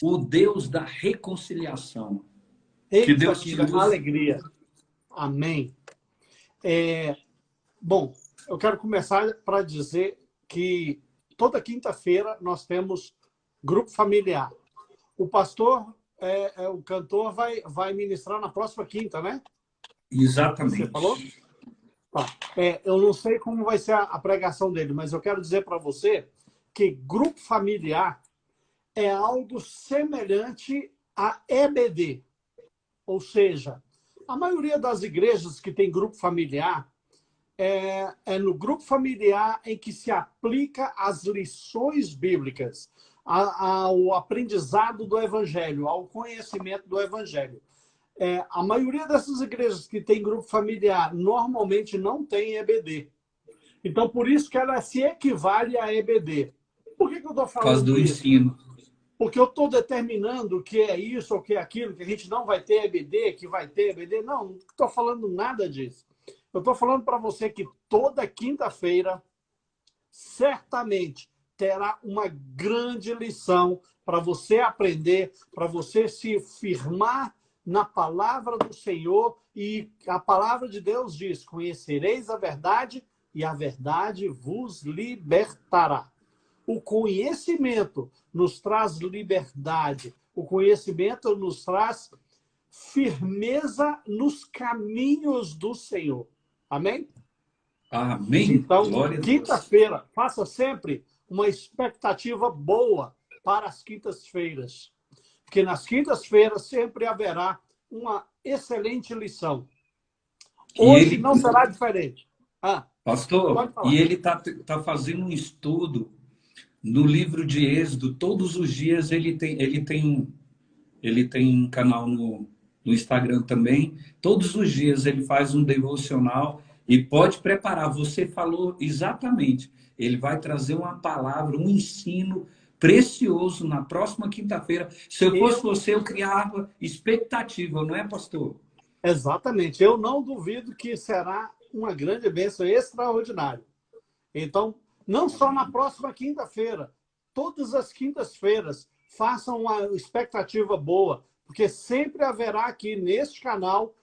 o Deus da reconciliação. Que Eita, Deus que te use. alegria. Amém. Bom, eu quero começar para dizer que toda quinta-feira nós temos grupo familiar. O pastor, o cantor, vai ministrar na próxima quinta, né? Você falou? Exatamente. Tá. Eu não sei como vai ser a pregação dele, mas eu quero dizer para você que grupo familiar é algo semelhante a EBD. Ou seja, a maioria das igrejas que tem grupo familiar é no grupo familiar em que se aplica as lições bíblicas, ao aprendizado do Evangelho, ao conhecimento do Evangelho. A maioria dessas igrejas que tem grupo familiar normalmente não tem EBD. Então, por isso que ela se equivale a EBD. Por que eu estou Por causa falando do isso? ensino. Porque eu estou determinando que é isso ou que é aquilo, que a gente não vai ter EBD, que vai ter EBD. Não estou falando nada disso. Eu estou falando para você que toda quinta-feira, certamente, terá uma grande lição para você aprender, para você se firmar na palavra do Senhor. E a palavra de Deus diz: conhecereis a verdade e a verdade vos libertará. O conhecimento nos traz liberdade. O conhecimento nos traz firmeza nos caminhos do Senhor. Amém? Amém. Então, Glória a Deus. quinta-feira, faça sempre uma expectativa boa para as quintas-feiras. Porque nas quintas-feiras sempre haverá uma excelente lição. E Hoje ele, não será diferente. pastor, Pode e falar. ele tá fazendo um estudo no livro de Êxodo. Todos os dias ele tem um canal no Instagram também. Todos os dias ele faz um devocional e pode preparar. Você falou exatamente. Ele vai trazer uma palavra, um ensino precioso na próxima quinta-feira. Se eu fosse Eu, você, eu criava expectativa, não é, pastor? exatamente. Eu não duvido que será uma grande bênção extraordinária. Então, não só na próxima quinta-feira, todas as quintas-feiras, façam uma expectativa boa, porque sempre haverá aqui neste canal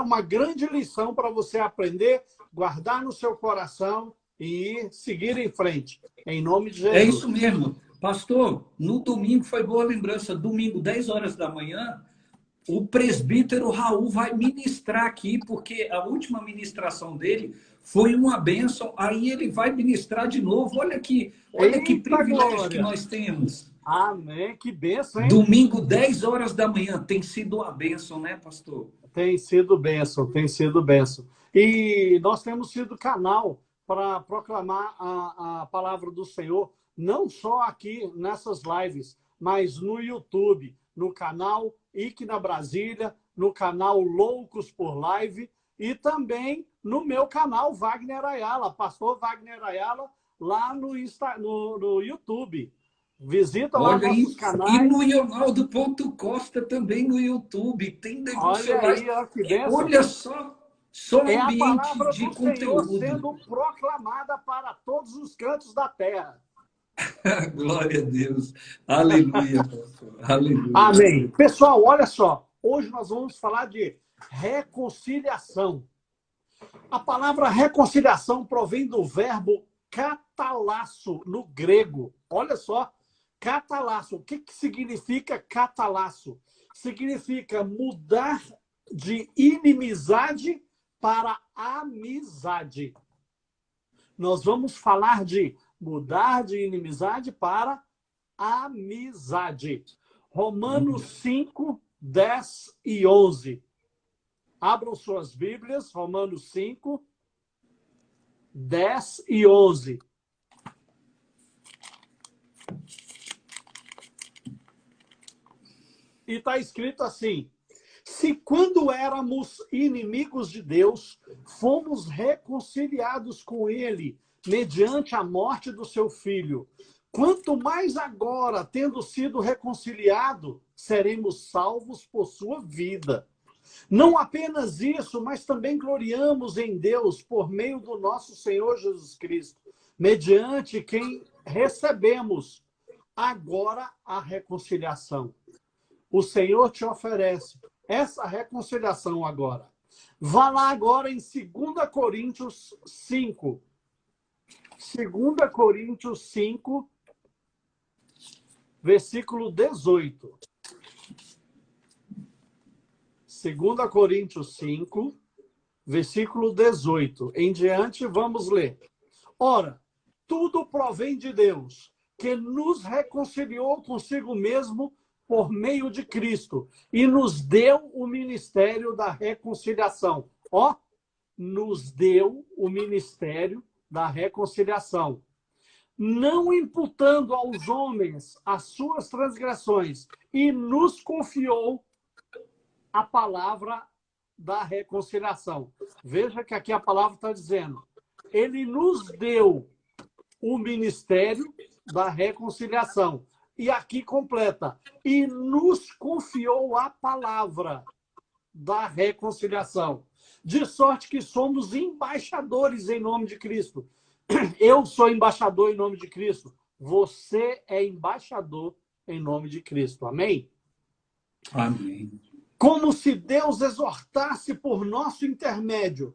uma grande lição para você aprender, guardar no seu coração e seguir em frente. Em nome de É isso Jesus. mesmo. Pastor, no domingo foi boa lembrança. Domingo, 10 horas da manhã, o presbítero Raul vai ministrar aqui, porque a última ministração dele foi uma bênção. Aí ele vai ministrar de novo. Olha que Eita privilégio que glória! nós temos. Amém. Que bênção, hein? Domingo, 10 horas da manhã, tem sido uma bênção, né, pastor? Tem sido bênção, tem sido bênção. E nós temos sido canal para proclamar a palavra do Senhor, não só aqui nessas lives, mas no YouTube, no canal IC na Brasília, no canal Loucos por Live e também no meu canal Wagner Ayala, pastor Wagner Ayala, lá no YouTube. Visita lá Olha nossos aí. E canais. no Ronaldo.costa também no YouTube. Tem Olha devocionais. aí, ó, que bênção. Olha só É a ambiente palavra de do Senhor conteúdo. sendo proclamada para todos os cantos da terra. Glória a Deus. Aleluia, pastor. Aleluia. Amém. Pessoal, olha só. Hoje nós vamos falar de reconciliação. A palavra reconciliação provém do verbo catalasso no grego. Olha só. Catalasso. O que significa catalasso? Significa mudar de inimizade para amizade. Nós vamos falar de mudar de inimizade para amizade. Romanos 5, 10 e 11. Abram suas Bíblias, Romanos 5, 10 e 11. E está escrito assim: se quando éramos inimigos de Deus, fomos reconciliados com ele mediante a morte do seu filho, quanto mais agora, tendo sido reconciliado, seremos salvos por sua vida. Não apenas isso, mas também gloriamos em Deus por meio do nosso Senhor Jesus Cristo, mediante quem recebemos agora a reconciliação. O Senhor te oferece essa reconciliação agora. Vá lá agora em 2 Coríntios 5. 2 Coríntios 5, versículo 18. 2 Coríntios 5, versículo 18. Em diante, vamos ler. Ora, tudo provém de Deus, que nos reconciliou consigo mesmo por meio de Cristo e nos deu o ministério da reconciliação. Ó, nos deu o ministério da reconciliação, não imputando aos homens as suas transgressões, e nos confiou a palavra da reconciliação. Veja que aqui a palavra está dizendo, ele nos deu o ministério da reconciliação. E aqui completa, e nos confiou a palavra da reconciliação. De sorte que somos embaixadores em nome de Cristo. Eu sou embaixador em nome de Cristo. Você é embaixador em nome de Cristo. Amém? Amém. Como se Deus exortasse por nosso intermédio.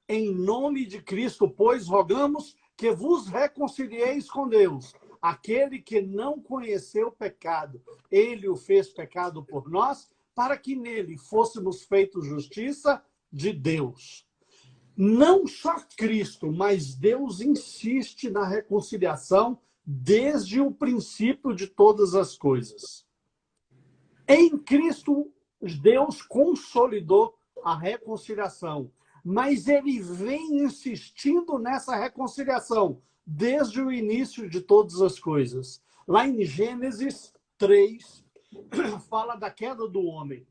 Em nome de Cristo, pois, rogamos que vos reconcilieis com Deus. Aquele que não conheceu pecado, ele o fez pecado por nós, para que nele fôssemos feitos justiça de Deus. Não só Cristo, mas Deus insiste na reconciliação desde o princípio de todas as coisas. Em Cristo, Deus consolidou a reconciliação, mas ele vem insistindo nessa reconciliação desde o início de todas as coisas. Lá em Gênesis 3, fala da queda do homem.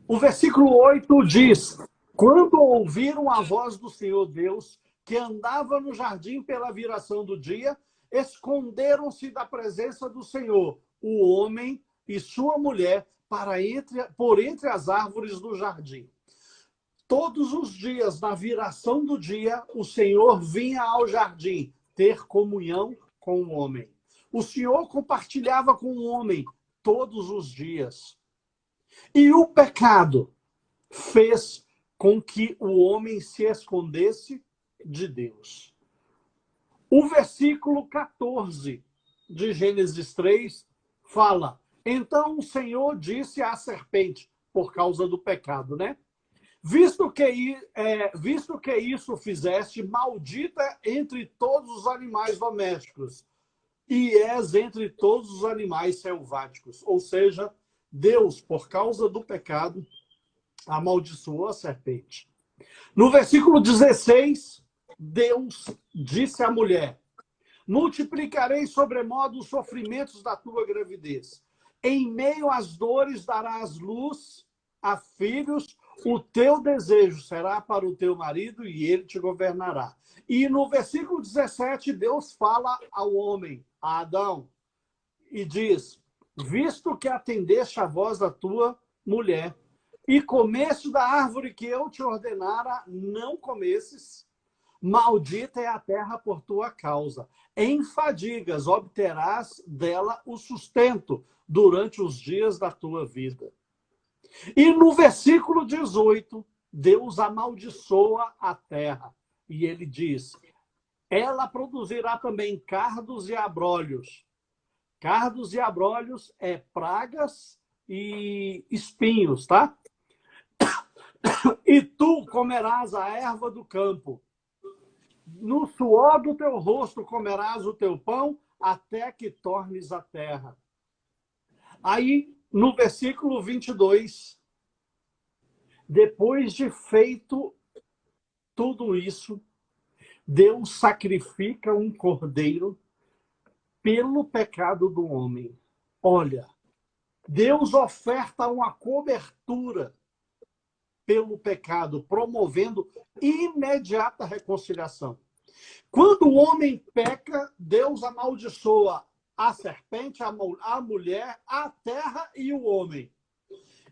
O versículo 8 diz, quando ouviram a voz do Senhor Deus, que andava no jardim pela viração do dia, esconderam-se da presença do Senhor, o homem e sua mulher, por entre as árvores do jardim. Todos os dias, na viração do dia, o Senhor vinha ao jardim ter comunhão com o homem. O Senhor compartilhava com o homem todos os dias. E o pecado fez com que o homem se escondesse de Deus. O versículo 14 de Gênesis 3 fala, então o Senhor disse à serpente, por causa do pecado, né? Visto que isso fizeste, maldita entre todos os animais domésticos, e és entre todos os animais selváticos. Ou seja, Deus, por causa do pecado, amaldiçoou a serpente. No versículo 16, Deus disse à mulher, multiplicarei sobremodo os sofrimentos da tua gravidez. Em meio às dores darás luz a filhos, o teu desejo será para o teu marido e ele te governará. E no versículo 17, Deus fala ao homem, a Adão, e diz, visto que atendeste a voz da tua mulher, e comeste da árvore que eu te ordenara, não comesses, maldita é a terra por tua causa. Em fadigas obterás dela o sustento durante os dias da tua vida. E no versículo 18, Deus amaldiçoa a terra. E ele diz, ela produzirá também cardos e abrolhos. Cardos e abrolhos é pragas e espinhos, tá? E tu comerás a erva do campo. No suor do teu rosto comerás o teu pão, até que tornes a terra. Aí, no versículo 22, depois de feito tudo isso, Deus sacrifica um cordeiro pelo pecado do homem. Olha, Deus oferta uma cobertura pelo pecado, promovendo imediata reconciliação. Quando o homem peca, Deus amaldiçoa a serpente, a mulher, a terra e o homem.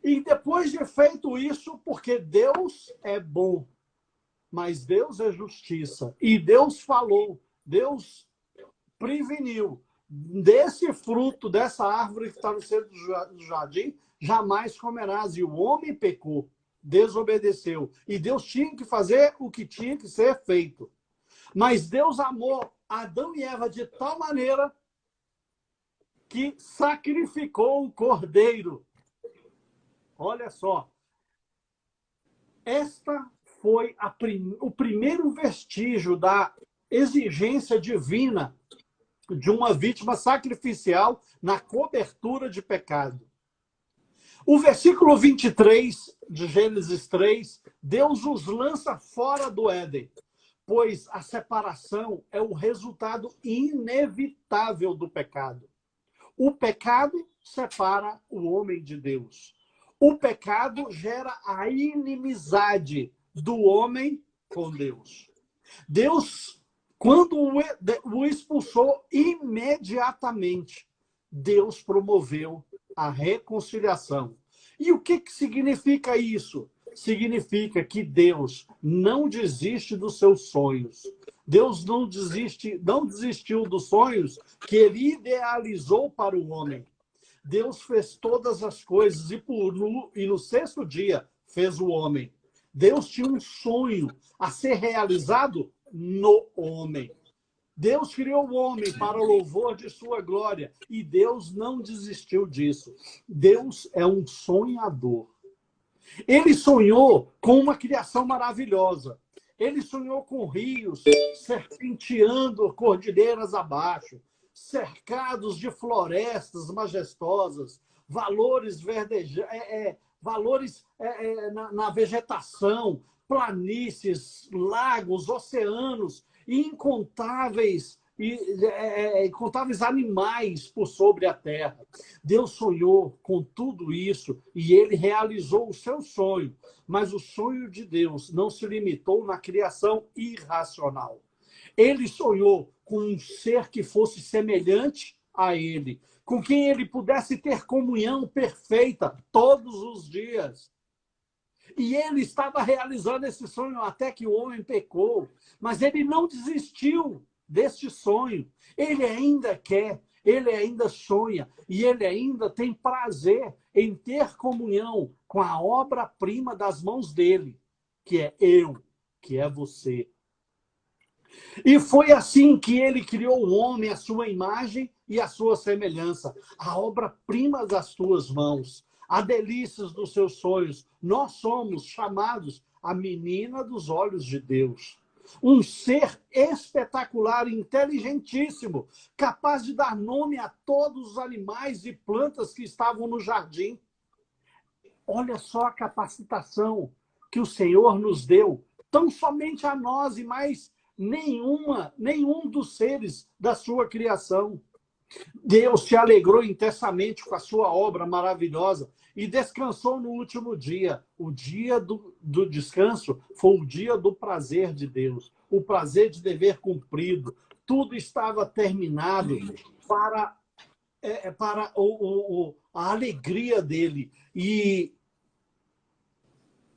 E depois de feito isso, porque Deus é bom, mas Deus é justiça, e Deus falou, Deus preveniu, desse fruto, dessa árvore que está no centro do jardim, jamais comerás. E o homem pecou, desobedeceu. E Deus tinha que fazer o que tinha que ser feito. Mas Deus amou Adão e Eva de tal maneira que sacrificou o cordeiro. Olha só. Esta foi o primeiro vestígio da exigência divina de uma vítima sacrificial na cobertura de pecado. O versículo 23 de Gênesis 3, Deus os lança fora do Éden, pois a separação é o resultado inevitável do pecado. O pecado separa o homem de Deus. O pecado gera a inimizade do homem com Deus. Deus, quando o expulsou imediatamente, Deus promoveu a reconciliação. E o que significa isso? Significa que Deus não desiste dos seus sonhos. Deus não desistiu dos sonhos que ele idealizou para o homem. Deus fez todas as coisas e no sexto dia fez o homem. Deus tinha um sonho a ser realizado no homem. Deus criou o homem para o louvor de sua glória e Deus não desistiu disso. Deus é um sonhador. Ele sonhou com uma criação maravilhosa. Ele sonhou com rios serpenteando cordilheiras abaixo, cercados de florestas majestosas, valores na vegetação, planícies, lagos, oceanos, e incontáveis animais por sobre a terra. Deus sonhou com tudo isso e ele realizou o seu sonho. Mas o sonho de Deus não se limitou na criação irracional. Ele sonhou com um ser que fosse semelhante a ele, com quem ele pudesse ter comunhão perfeita todos os dias. E ele estava realizando esse sonho até que o homem pecou. Mas ele não desistiu deste sonho. Ele ainda quer, ele ainda sonha e ele ainda tem prazer em ter comunhão com a obra-prima das mãos dele, que é eu, que é você. E foi assim que ele criou o homem, a sua imagem e a sua semelhança, a obra-prima das tuas mãos, a delícias dos seus sonhos. Nós somos chamados a menina dos olhos de Deus. Um ser espetacular, inteligentíssimo, capaz de dar nome a todos os animais e plantas que estavam no jardim. Olha só a capacitação que o Senhor nos deu, tão somente a nós e mais nenhum dos seres da sua criação. Deus se alegrou intensamente com a sua obra maravilhosa e descansou no último dia. O dia do descanso foi o dia do prazer de Deus, o prazer de dever cumprido. Tudo estava terminado para a alegria dele. E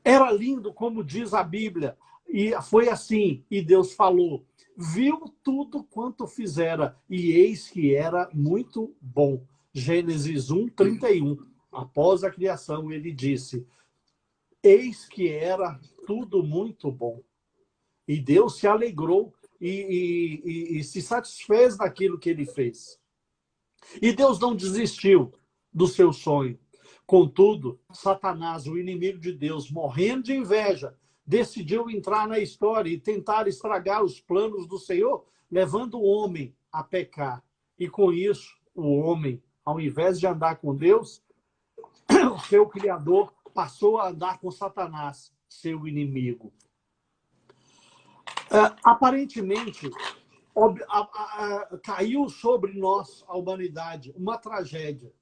era lindo, como diz a Bíblia. E foi assim, e Deus falou, viu tudo quanto fizera, e eis que era muito bom. Gênesis 1:31. Após a criação, ele disse, eis que era tudo muito bom. E Deus se alegrou e se satisfez daquilo que ele fez. E Deus não desistiu do seu sonho. Contudo, Satanás, o inimigo de Deus, morrendo de inveja, decidiu entrar na história e tentar estragar os planos do Senhor, levando o homem a pecar. E com isso, o homem, ao invés de andar com Deus, o seu Criador passou a andar com Satanás, seu inimigo. Aparentemente, caiu sobre nós, a humanidade, uma tragédia.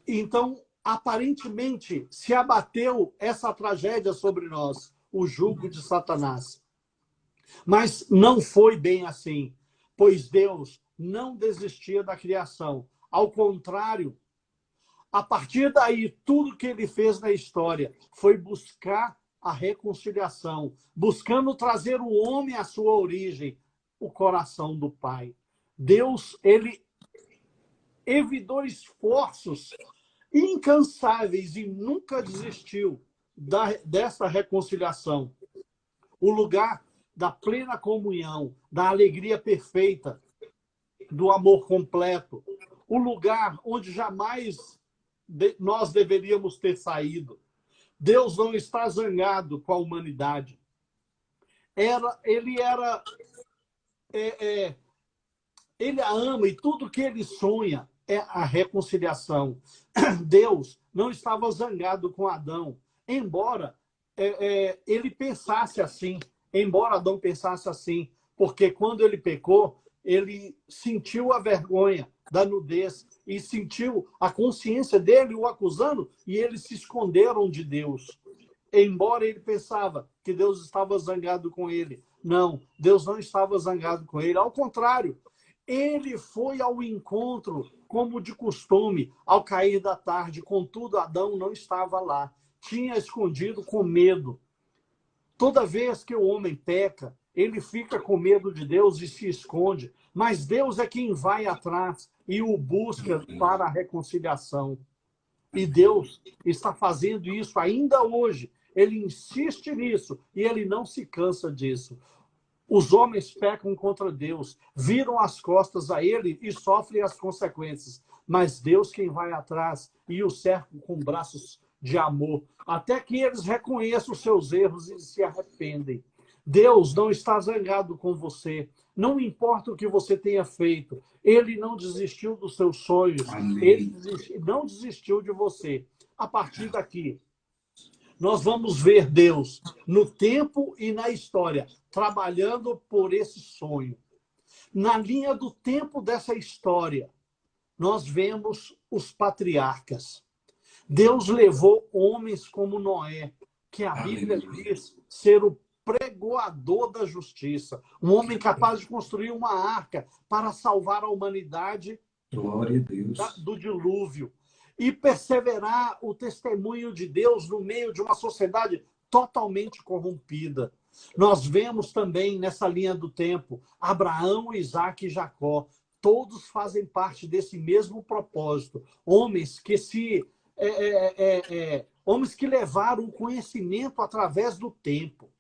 Então, aparentemente, se abateu essa tragédia sobre nós, o jugo de Satanás. Mas não foi bem assim, pois Deus não desistia da criação. Ao contrário, a partir daí, tudo que ele fez na história foi buscar a reconciliação, buscando trazer o homem à sua origem, o coração do Pai. Deus, ele evitou esforços incansáveis e nunca desistiu dessa reconciliação. O lugar da plena comunhão, da alegria perfeita, do amor completo. O lugar onde jamais nós deveríamos ter saído. Deus não está zangado com a humanidade. Ele a ama e tudo que ele sonha é a reconciliação. Deus não estava zangado com Adão, embora ele pensasse assim, embora Adão pensasse assim, porque quando ele pecou, ele sentiu a vergonha da nudez e sentiu a consciência dele o acusando e eles se esconderam de Deus. Embora ele pensava que Deus estava zangado com ele. Não, Deus não estava zangado com ele. Ao contrário, ele foi ao encontro, como de costume, ao cair da tarde. Contudo, Adão não estava lá. Tinha escondido com medo. Toda vez que o homem peca, ele fica com medo de Deus e se esconde. Mas Deus é quem vai atrás e o busca para a reconciliação. E Deus está fazendo isso ainda hoje. Ele insiste nisso e ele não se cansa disso. Os homens pecam contra Deus, viram as costas a ele e sofrem as consequências. Mas Deus quem vai atrás e o cerca com braços de amor, até que eles reconheçam os seus erros e se arrependem. Deus não está zangado com você. Não importa o que você tenha feito. Ele não desistiu dos seus sonhos. Amém. Ele não desistiu de você. A partir daqui, nós vamos ver Deus no tempo e na história, trabalhando por esse sonho. Na linha do tempo dessa história, nós vemos os patriarcas. Deus levou homens como Noé, que a Bíblia diz ser o pregoador da justiça. Um homem capaz de construir uma arca para salvar a humanidade Glória a Deus. do dilúvio. E perseverar o testemunho de Deus no meio de uma sociedade totalmente corrompida. Nós vemos também nessa linha do tempo Abraão, Isaac e Jacó. Todos fazem parte desse mesmo propósito. Homens que homens que levaram o conhecimento através do tempo.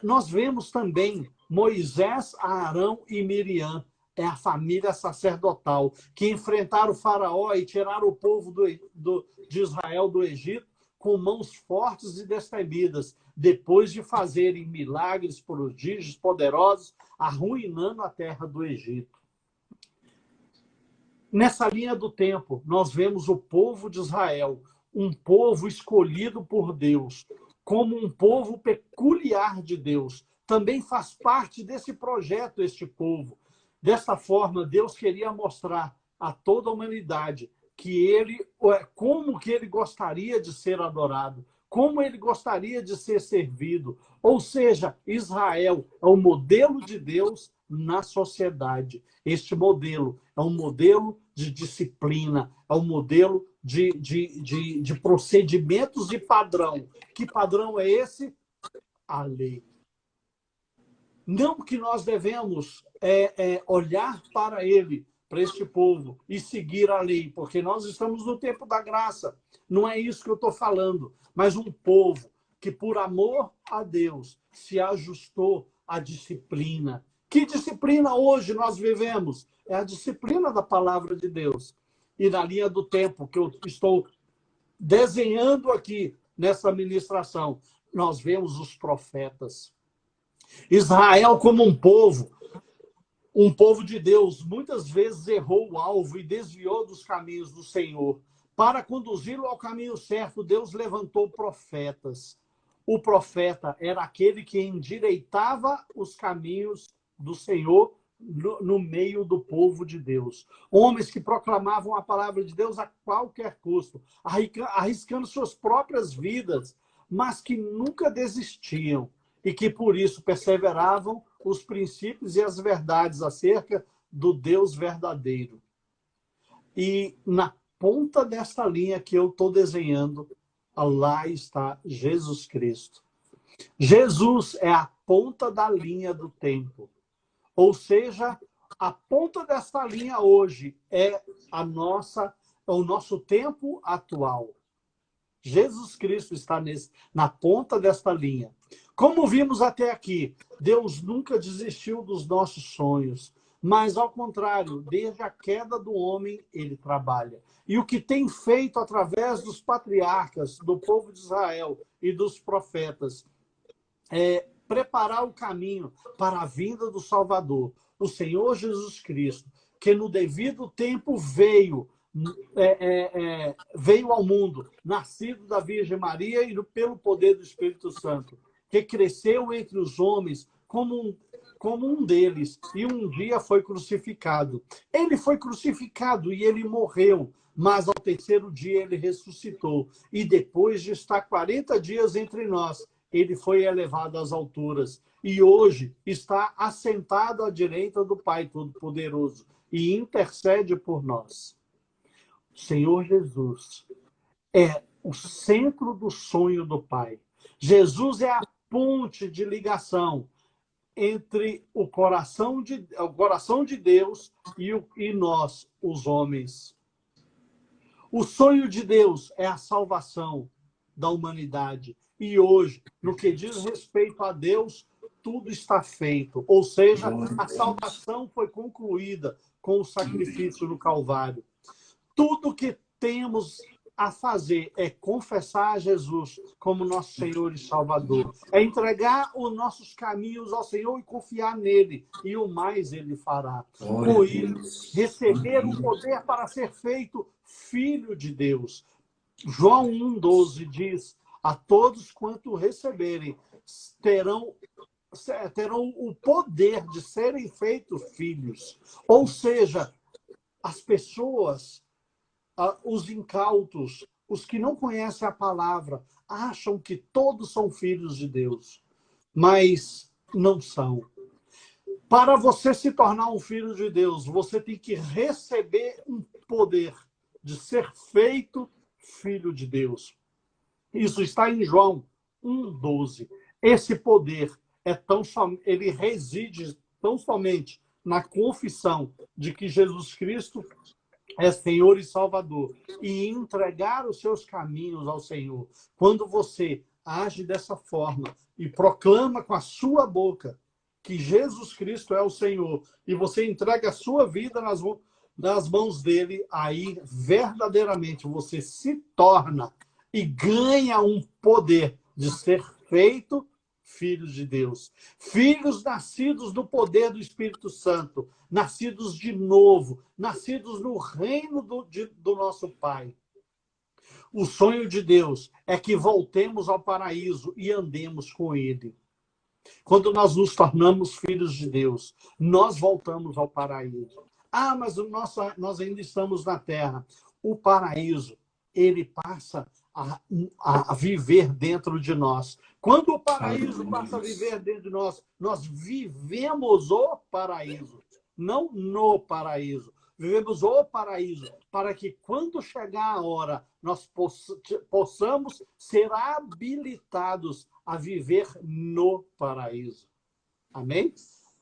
Nós vemos também Moisés, Arão e Miriam. É a família sacerdotal que enfrentaram o faraó e tiraram o povo de Israel do Egito com mãos fortes e destemidas, depois de fazerem milagres, prodígios poderosos, arruinando a terra do Egito. Nessa linha do tempo, nós vemos o povo de Israel, um povo escolhido por Deus, como um povo peculiar de Deus. Também faz parte desse projeto este povo. Dessa forma, Deus queria mostrar a toda a humanidade como que ele gostaria de ser adorado, como ele gostaria de ser servido. Ou seja, Israel é o modelo de Deus na sociedade. Este modelo é um modelo de disciplina, é um modelo de procedimentos e padrão. Que padrão é esse? A lei. Não que nós devemos olhar para ele, para este povo, e seguir a lei, porque nós estamos no tempo da graça. Não é isso que eu estou falando, mas um povo que, por amor a Deus, se ajustou à disciplina. Que disciplina hoje nós vivemos? É a disciplina da palavra de Deus. E na linha do tempo que eu estou desenhando aqui nessa ministração, nós vemos os profetas. Israel como um povo de Deus, muitas vezes errou o alvo e desviou dos caminhos do Senhor. Para conduzi-lo ao caminho certo, Deus levantou profetas. O profeta era aquele que endireitava os caminhos do Senhor no meio do povo de Deus. Homens que proclamavam a palavra de Deus a qualquer custo, arriscando suas próprias vidas, mas que nunca desistiam. E que, por isso, perseveravam os princípios e as verdades acerca do Deus verdadeiro. E na ponta desta linha que eu estou desenhando, lá está Jesus Cristo. Jesus é a ponta da linha do tempo. Ou seja, A ponta desta linha hoje é o nosso tempo atual. Jesus Cristo está na ponta desta linha. Como vimos até aqui, Deus nunca desistiu dos nossos sonhos, mas, ao contrário, desde a queda do homem, ele trabalha. E o que tem feito através dos patriarcas, do povo de Israel e dos profetas, é preparar o caminho para a vinda do Salvador, o Senhor Jesus Cristo, que no devido tempo veio ao mundo, nascido da Virgem Maria e pelo poder do Espírito Santo, que cresceu entre os homens como um deles, e um dia foi crucificado. Ele foi crucificado e ele morreu, mas ao terceiro dia ele ressuscitou. E depois de estar 40 dias entre nós, ele foi elevado às alturas. E hoje está assentado à direita do Pai Todo-Poderoso e intercede por nós. O Senhor Jesus é o centro do sonho do Pai. Jesus é a ponte de ligação entre o coração de Deus e nós, os homens. O sonho de Deus é a salvação da humanidade. E hoje, no que diz respeito a Deus, tudo está feito. Ou seja, a salvação foi concluída com o sacrifício no Calvário. Tudo que temos a fazer é confessar a Jesus como nosso Senhor e Salvador. É entregar os nossos caminhos ao Senhor e confiar nele. E o mais ele fará. Com isso, receber o poder para ser feito filho de Deus. João 1,12 diz: a todos quanto receberem, terão o poder de serem feitos filhos. Ou seja, as pessoas, os incautos, os que não conhecem a palavra, acham que todos são filhos de Deus, mas não são. Para você se tornar um filho de Deus, você tem que receber um poder de ser feito filho de Deus. Isso está em João 1,12. Esse poder ele reside tão somente na confissão de que Jesus Cristo é Senhor e Salvador, e entregar os seus caminhos ao Senhor. Quando você age dessa forma e proclama com a sua boca que Jesus Cristo é o Senhor, e você entrega a sua vida nas mãos dele, aí verdadeiramente você se torna e ganha um poder de ser feito filhos de Deus. Filhos nascidos do poder do Espírito Santo, nascidos de novo, nascidos no reino do nosso Pai. O sonho de Deus é que voltemos ao paraíso e andemos com ele. Quando nós nos tornamos filhos de Deus, nós voltamos ao paraíso. Ah, mas nós ainda estamos na terra. O paraíso, ele passa a viver dentro de nós. Quando o paraíso passa a viver dentro de nós, nós vivemos o paraíso, não no paraíso. Vivemos o paraíso, para que quando chegar a hora, nós possamos ser habilitados a viver no paraíso. Amém?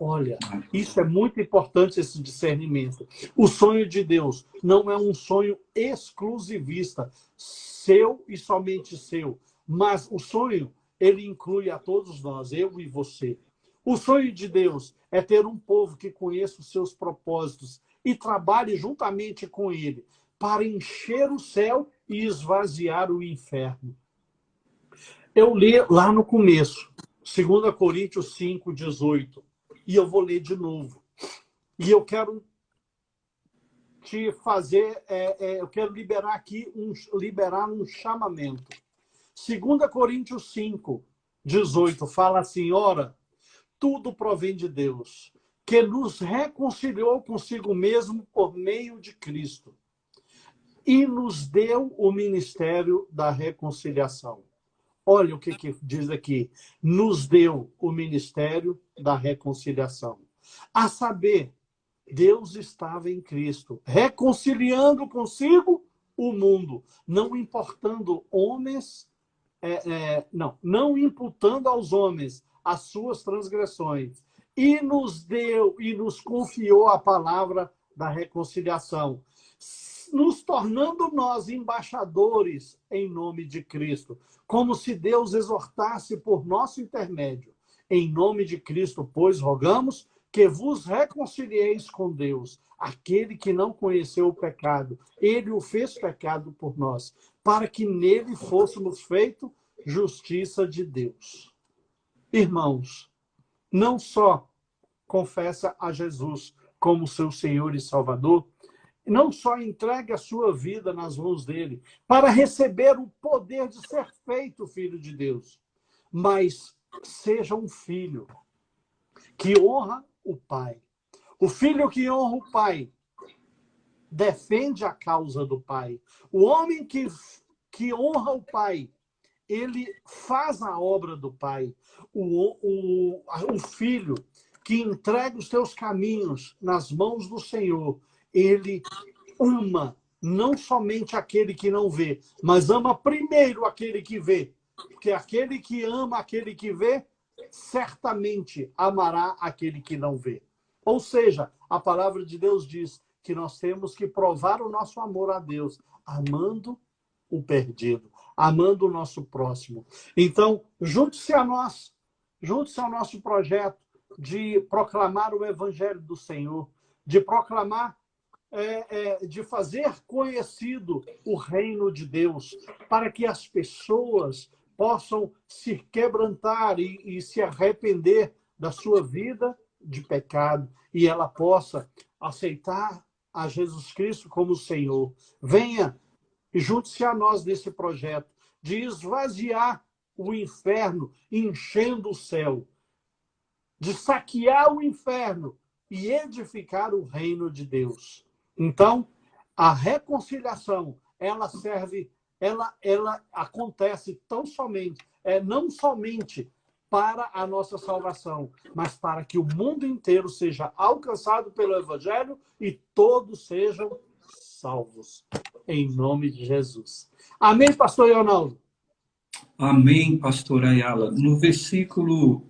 Olha, isso é muito importante, esse discernimento. O sonho de Deus não é um sonho exclusivista, seu e somente seu. Mas o sonho, ele inclui a todos nós, eu e você. O sonho de Deus é ter um povo que conheça os seus propósitos e trabalhe juntamente com ele para encher o céu e esvaziar o inferno. Eu li lá no começo, 2 Coríntios 5,18. E eu vou ler de novo. E eu quero te fazer, eu quero liberar aqui um chamamento. 2 Coríntios 5,18 fala assim: ora, tudo provém de Deus, que nos reconciliou consigo mesmo por meio de Cristo e nos deu o ministério da reconciliação. Olha o que diz aqui. Nos deu o ministério da reconciliação. A saber, Deus estava em Cristo, reconciliando consigo o mundo, não importando homens, não imputando aos homens as suas transgressões, e nos deu e nos confiou a palavra da reconciliação, nos tornando nós embaixadores em nome de Cristo, como se Deus exortasse por nosso intermédio. Em nome de Cristo, pois, rogamos que vos reconcilieis com Deus. Aquele que não conheceu o pecado, ele o fez pecado por nós, para que nele fôssemos feitos justiça de Deus. Irmãos, não só confessa a Jesus como seu Senhor e Salvador, não só entregue a sua vida nas mãos dele, para receber o poder de ser feito filho de Deus, mas seja um filho que honra o Pai. O filho que honra o Pai defende a causa do Pai. O homem que honra o Pai, ele faz a obra do Pai. O filho que entrega os seus caminhos nas mãos do Senhor, ele ama não somente aquele que não vê, mas ama primeiro aquele que vê. Porque aquele que ama aquele que vê, certamente amará aquele que não vê. Ou seja, a palavra de Deus diz que nós temos que provar o nosso amor a Deus, amando o perdido, amando o nosso próximo. Então, junte-se a nós, junte-se ao nosso projeto de proclamar o Evangelho do Senhor, de proclamar, de fazer conhecido o reino de Deus, para que as pessoas possam se quebrantar e se arrepender da sua vida de pecado, e ela possa aceitar a Jesus Cristo como Senhor. Venha e junte-se a nós nesse projeto de esvaziar o inferno, enchendo o céu, de saquear o inferno e edificar o reino de Deus. Então, a reconciliação, ela serve, ela acontece não somente para a nossa salvação, mas para que o mundo inteiro seja alcançado pelo Evangelho e todos sejam salvos. Em nome de Jesus. Amém, pastor Leonardo? Amém, pastor Ayala. No versículo,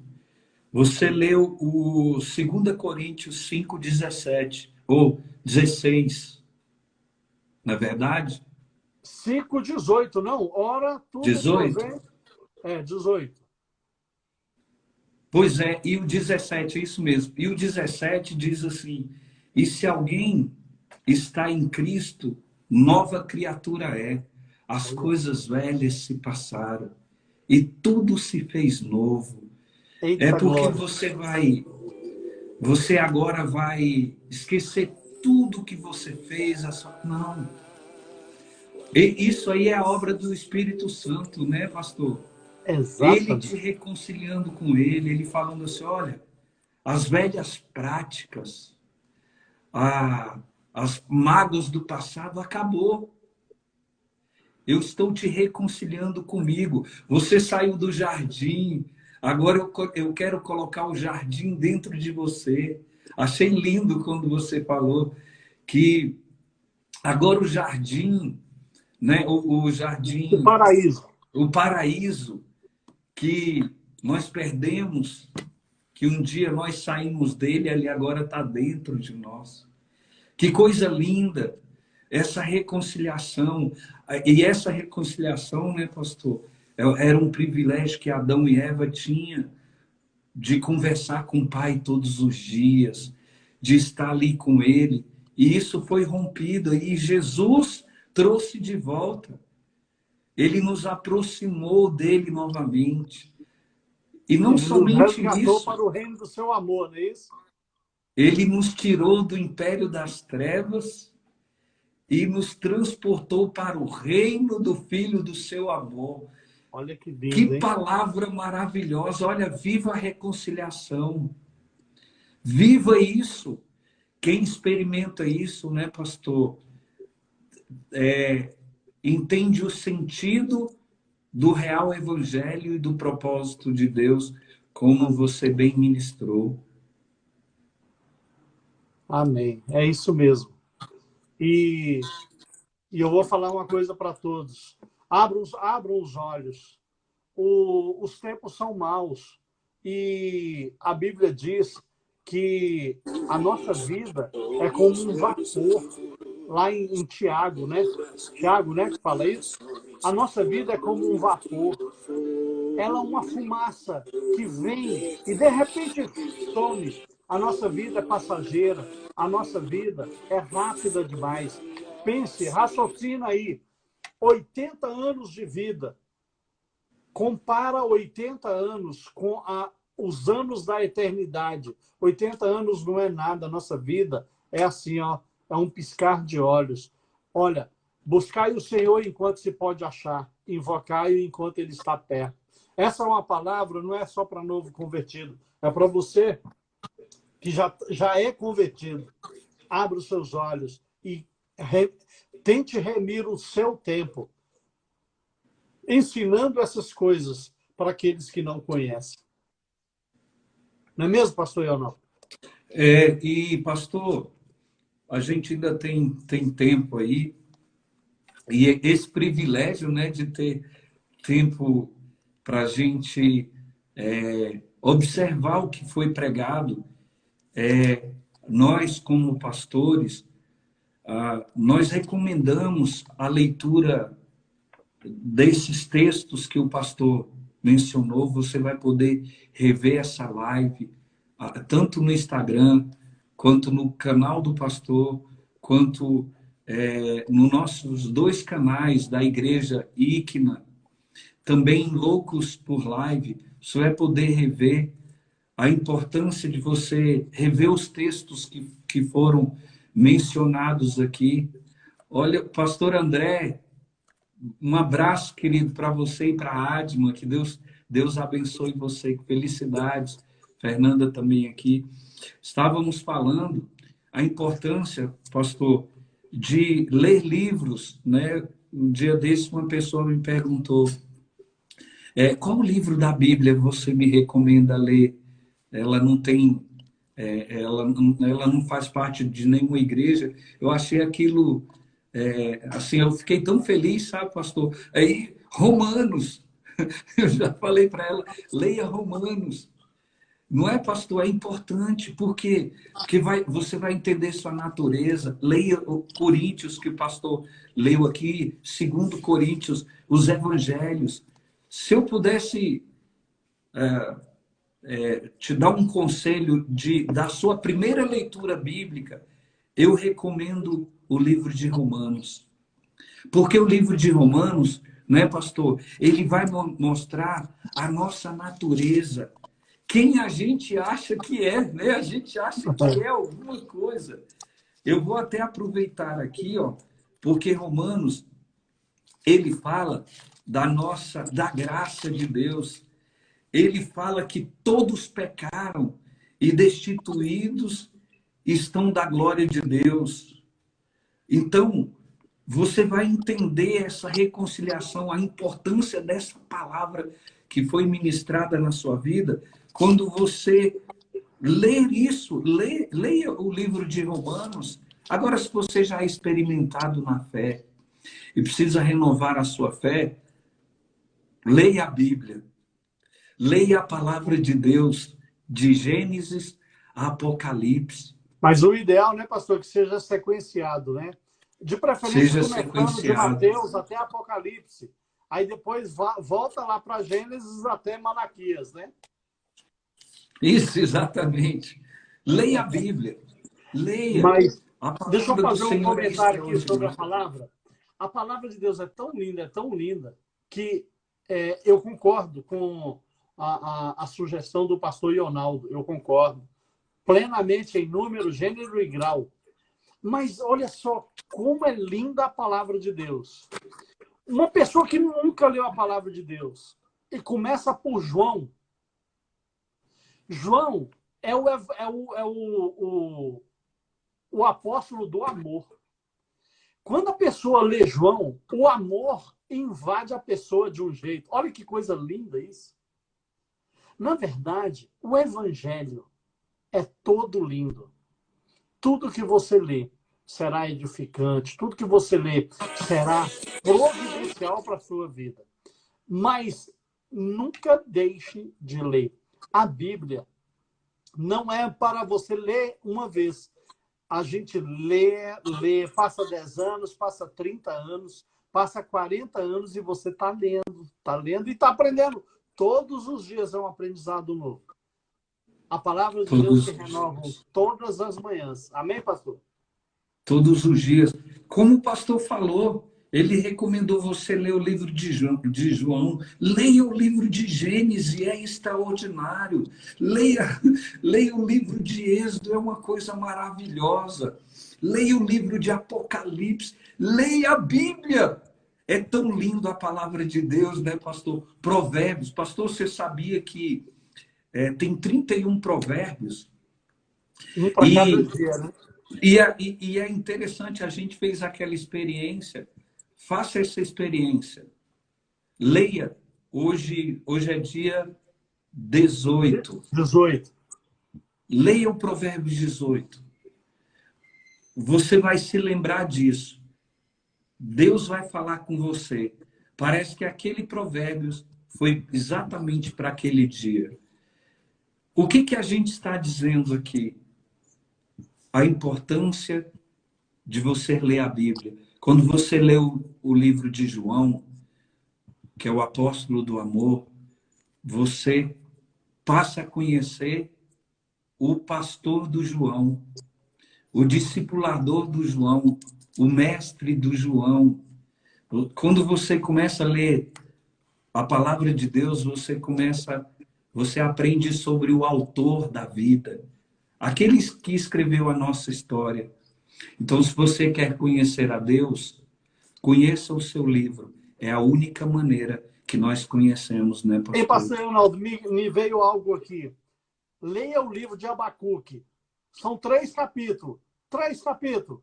você leu o 2 Coríntios 5:17, ou 16, não é verdade? 5:18, não. Ora, tudo 18? 18. Pois é, e o 17, é isso mesmo. E o 17 diz assim: e se alguém está em Cristo, nova criatura é. As coisas velhas se passaram e tudo se fez novo. É Eita porque glória. você agora vai esquecer tudo que você fez. Não. E isso aí é a obra do Espírito Santo, né, pastor? Ele te Exatamente. reconciliando com ele falando assim: olha, as velhas práticas, as mágoas do passado acabou. Eu estou te reconciliando comigo. Você saiu do jardim, agora eu quero colocar o jardim dentro de você. Achei lindo quando você falou que agora o jardim, né, o O jardim, paraíso. o paraíso que nós perdemos, que um dia nós saímos dele, ele agora está dentro de nós. Que coisa linda essa reconciliação. E essa reconciliação, né, pastor, era um privilégio que Adão e Eva tinham de conversar com o Pai todos os dias, de estar ali com ele. E isso foi rompido e Jesus trouxe de volta. Ele nos aproximou dele novamente. E não Ele nos somente resgatou isso, para o reino do seu amor, não é isso? ele nos tirou do império das trevas e nos transportou para o reino do Filho do seu amor. Olha que Que lindo, hein? palavra maravilhosa! Olha, viva a reconciliação. Viva isso. Quem experimenta isso, né, pastor, entende o sentido do real evangelho e do propósito de Deus, como você bem ministrou. Amém. É isso mesmo. E eu vou falar uma coisa para todos. Abram os olhos. Os tempos são maus. E a Bíblia diz que a nossa vida é como um vapor. Lá em Tiago, né? Tiago, né, que fala isso. A nossa vida é como um vapor. Ela é uma fumaça que vem e de repente some. A nossa vida é passageira. A nossa vida é rápida demais. Pense, raciocina aí. 80 anos de vida. Compara 80 anos com os anos da eternidade. 80 anos não é nada. A nossa vida é assim, ó, é um piscar de olhos. Olha, buscai o Senhor enquanto se pode achar, invocai-o enquanto ele está perto. Essa é uma palavra, não é só para novo convertido, é para você que já é convertido. Abra os seus olhos e tente remir o seu tempo, ensinando essas coisas para aqueles que não conhecem. Não é mesmo, pastor Leonardo? E, pastor, a gente ainda tem tempo aí, e esse privilégio, né, de ter tempo para a gente observar o que foi pregado. Nós, como pastores, nós recomendamos a leitura desses textos que o pastor mencionou. Você vai poder rever essa live, tanto no Instagram, quanto no canal do pastor, quanto nos nossos 2 canais da Igreja ICNA, também Loucos por Live. Você vai poder rever a importância de você rever os textos que foram mencionados aqui. Olha, pastor André, um abraço, querido, para você e para a Adma, que Deus abençoe você, felicidades. Fernanda também aqui. Estávamos falando a importância, pastor, de ler livros, né? Um dia desse uma pessoa me perguntou, qual livro da Bíblia você me recomenda ler? Ela não tem, ela não faz parte de nenhuma igreja. Eu achei aquilo, assim, eu fiquei tão feliz, sabe, pastor? Aí, Romanos, eu já falei para ela, leia Romanos. Não é, pastor? É importante, porque você vai entender sua natureza. Leia o Coríntios, que o pastor leu aqui, 2 Coríntios, os evangelhos. Se eu pudesse te dar um conselho da sua primeira leitura bíblica, eu recomendo o livro de Romanos. Porque o livro de Romanos, não é, pastor? Ele vai mostrar a nossa natureza. Quem a gente acha que é, né? A gente acha que é alguma coisa. Eu vou até aproveitar aqui, ó, porque Romanos, ele fala da graça de Deus. Ele fala que todos pecaram e destituídos estão da glória de Deus. Então, você vai entender essa reconciliação, a importância dessa palavra que foi ministrada na sua vida, quando você ler isso, leia o livro de Romanos. Agora, se você já é experimentado na fé e precisa renovar a sua fé, leia a Bíblia. Leia a palavra de Deus, de Gênesis a Apocalipse. Mas o ideal, né, pastor, que seja sequenciado, né? De preferência, começando de Mateus até Apocalipse. Aí depois volta lá para Gênesis até Malaquias, né? Isso, exatamente. Leia a Bíblia. Leia. Mas deixa eu fazer um comentário aqui sobre a palavra. A palavra de Deus é tão linda, que eu concordo com a sugestão do pastor Leonardo. Eu concordo plenamente em número, gênero e grau. Mas olha só como é linda a palavra de Deus. Uma pessoa que nunca leu a palavra de Deus e começa por João. João é o apóstolo do amor. Quando a pessoa lê João, o amor invade a pessoa de um jeito. Olha que coisa linda isso. Na verdade, o evangelho é todo lindo. Tudo que você lê será edificante. Tudo que você lê será providencial para a sua vida. Mas nunca deixe de ler. A Bíblia não é para você ler uma vez. A gente lê, passa 10 anos, passa 30 anos, passa 40 anos e você está lendo e está aprendendo. Todos os dias é um aprendizado novo. A palavra de Deus se Todos, renova todas as manhãs. Amém, pastor? todos os dias. Como o pastor falou, ele recomendou você ler o livro de João. Leia o livro de Gênesis, é extraordinário. Leia o livro de Êxodo, é uma coisa maravilhosa. Leia o livro de Apocalipse. Leia a Bíblia. É tão lindo a palavra de Deus, né, pastor? Provérbios. Pastor, você sabia que tem 31 provérbios? Um para cada E, dia, né? e é interessante, a gente fez aquela experiência. Faça essa experiência. Leia. Hoje é dia 18. 18. Leia o Provérbios 18. Você vai se lembrar disso. Deus vai falar com você. Parece que aquele Provérbios foi exatamente para aquele dia. O que a gente está dizendo aqui? A importância de você ler a Bíblia. Quando você lê o livro de João, que é o apóstolo do amor, você passa a conhecer o pastor do João, o discipulador do João, o mestre do João. Quando você começa a ler a palavra de Deus, você aprende sobre o autor da vida, aquele que escreveu a nossa história. Então, se você quer conhecer a Deus, conheça o seu livro. É a única maneira que nós conhecemos, né, Ei, pastor? pastor Ronaldo, me veio algo aqui. Leia o livro de Abacuque. São 3 capítulos. 3 capítulos.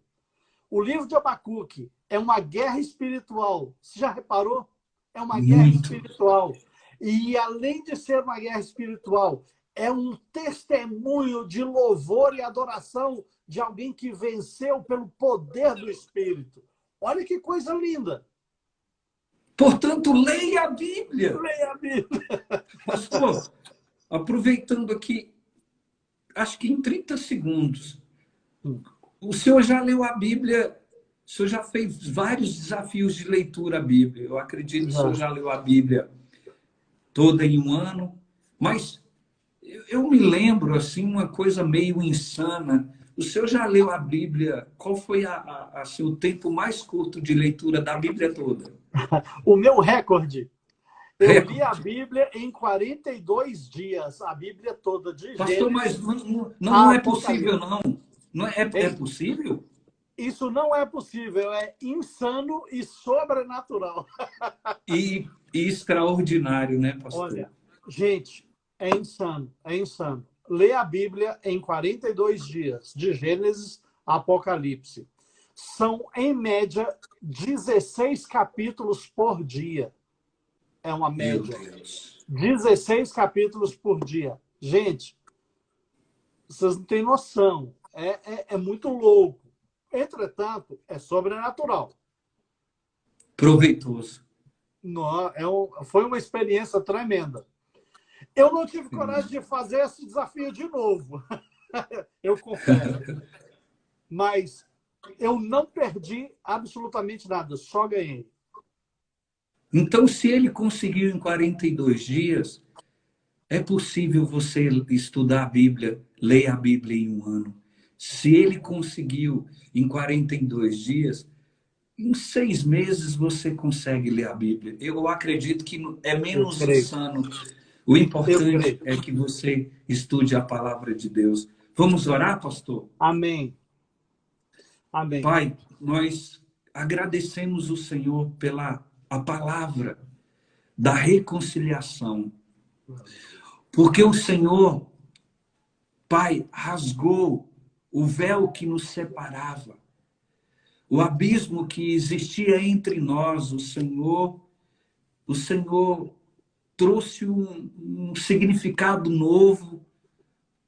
O livro de Abacuque é uma guerra espiritual. Você já reparou? É uma guerra Muito. espiritual. E, além de ser uma guerra espiritual, é um testemunho de louvor e adoração de alguém que venceu pelo poder do Espírito. Olha que coisa linda. Portanto, leia a Bíblia. Leia a Bíblia. Pastor, aproveitando aqui, acho que em 30 segundos, o senhor já leu a Bíblia, o senhor já fez vários desafios de leitura à Bíblia. Eu acredito que o senhor já leu a Bíblia toda em um ano, mas eu me lembro, assim, uma coisa meio insana. O senhor já leu a Bíblia? Qual foi o tempo mais curto de leitura da Bíblia toda? O meu recorde. Eu li a Recorde. Bíblia em 42 dias, a Bíblia toda, de Pastor, mas Gênesis não a é possível, Apocalipse. não. Não é Ei, possível? isso não é possível, é insano e sobrenatural. E extraordinário, né, pastor? Olha, gente, é insano, é insano. Lê a Bíblia em 42 dias, de Gênesis a Apocalipse. São, em média, 16 capítulos por dia. É uma Meu média. Deus. 16 capítulos por dia. Gente, vocês não têm noção. É muito louco. Entretanto, é sobrenatural. Proveitoso. Não, foi uma experiência tremenda. Eu não tive coragem de fazer esse desafio de novo. Eu confesso. Mas eu não perdi absolutamente nada, só ganhei. Então, se ele conseguiu em 42 dias, é possível você estudar a Bíblia, ler a Bíblia em um ano. Se ele conseguiu em 42 dias, em 6 meses você consegue ler a Bíblia. Eu acredito que é Eu menos creio. insano. O Eu importante creio. é que você estude a palavra de Deus. Vamos orar, pastor? Amém. Amém. Pai, nós agradecemos o Senhor pela a palavra da reconciliação. Porque o Senhor, Pai, rasgou o véu que nos separava. O abismo que existia entre nós, o Senhor trouxe um significado novo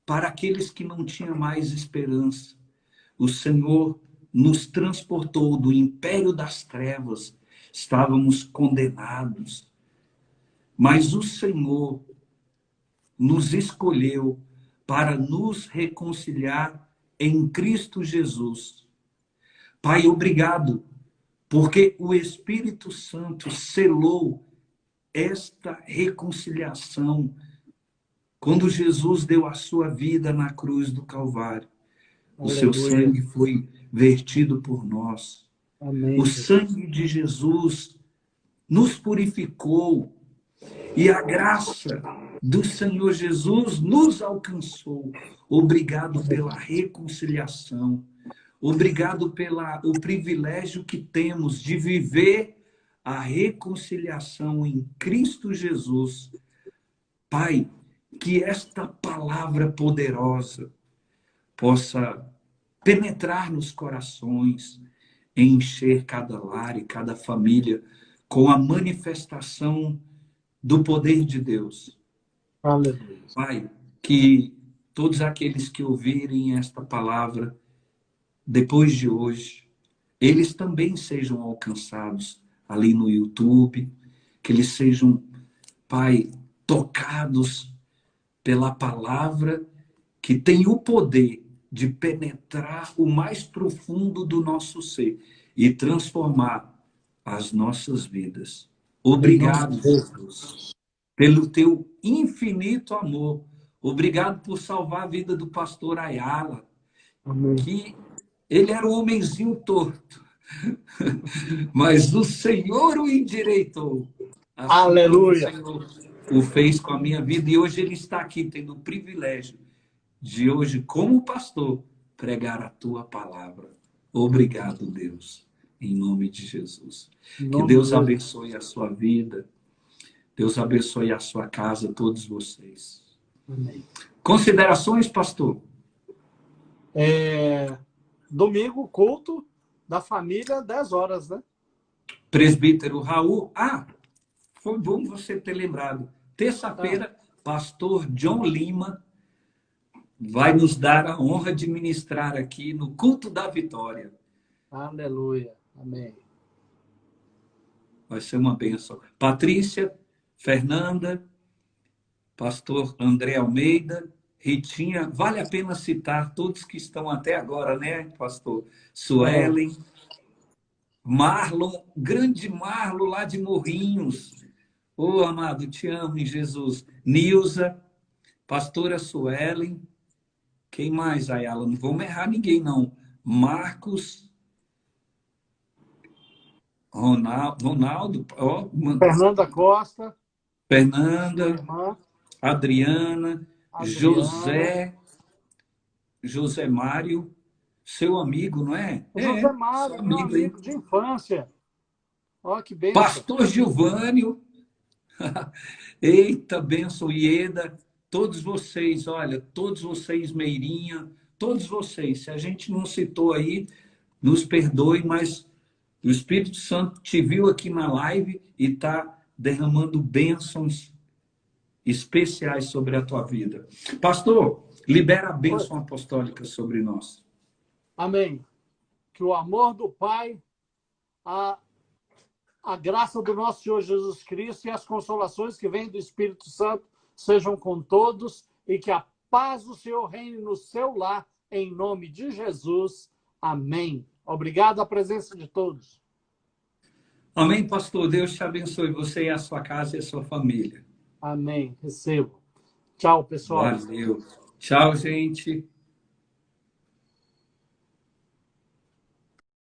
para aqueles que não tinham mais esperança. O Senhor nos transportou do império das trevas, estávamos condenados. Mas o Senhor nos escolheu para nos reconciliar em Cristo Jesus. Pai, obrigado, porque o Espírito Santo selou esta reconciliação quando Jesus deu a sua vida na cruz do Calvário. O seu sangue foi vertido por nós. Amém. O sangue de Jesus nos purificou e a graça do Senhor Jesus nos alcançou. Obrigado pela reconciliação. Obrigado pelo privilégio que temos de viver a reconciliação em Cristo Jesus. Pai, que esta palavra poderosa possa penetrar nos corações, encher cada lar e cada família com a manifestação do poder de Deus. Aleluia. Pai, que todos aqueles que ouvirem esta palavra depois de hoje, eles também sejam alcançados ali no YouTube, que eles sejam, Pai, tocados pela palavra que tem o poder de penetrar o mais profundo do nosso ser e transformar as nossas vidas. Obrigado, Jesus, pelo teu infinito amor. Obrigado por salvar a vida do pastor Ayala, que ele era um homenzinho torto, mas o Senhor o endireitou. Assim, aleluia. O Senhor o fez com a minha vida e hoje ele está aqui tendo o privilégio de hoje, como pastor, pregar a tua palavra. Obrigado, Deus, em nome de Jesus. Que Deus abençoe a sua vida, Deus abençoe a sua casa, todos vocês. Amém. Considerações, pastor? Domingo, culto da família, 10 horas, né? Presbítero Raul. Foi bom você ter lembrado. Terça-feira, pastor John Lima vai nos dar a honra de ministrar aqui no Culto da Vitória. Aleluia. Amém. Vai ser uma bênção. Patrícia, Fernanda, pastor André Almeida, Ritinha, vale a pena citar todos que estão até agora, né, pastor? Suelen, Marlon, grande Marlon lá de Morrinhos. Ô, amado, te amo em Jesus. Nilza, pastora Suelen, quem mais, Ayala? Não vamos errar ninguém, não. Marcos, Ronaldo, Fernanda Costa, Fernanda, Adriana, José Mário, seu amigo, não é? José Mário, meu amigo de infância. Ó, que bênção. Pastor Gilvânio, eita, bênção, Ieda, todos vocês, olha, todos vocês, Meirinha, todos vocês, se a gente não citou aí, nos perdoe, mas o Espírito Santo te viu aqui na live e está derramando bênçãos especiais sobre a tua vida. Pastor, libera a bênção apostólica sobre nós. Amém. Que o amor do Pai, a graça do nosso Senhor Jesus Cristo e as consolações que vêm do Espírito Santo sejam com todos e que a paz do Senhor reine no seu lar, em nome de Jesus. Amém. Obrigado à presença de todos. Amém, pastor. Deus te abençoe, você e a sua casa e a sua família. Amém. Recebo. Tchau, pessoal. Valeu. Tchau, gente.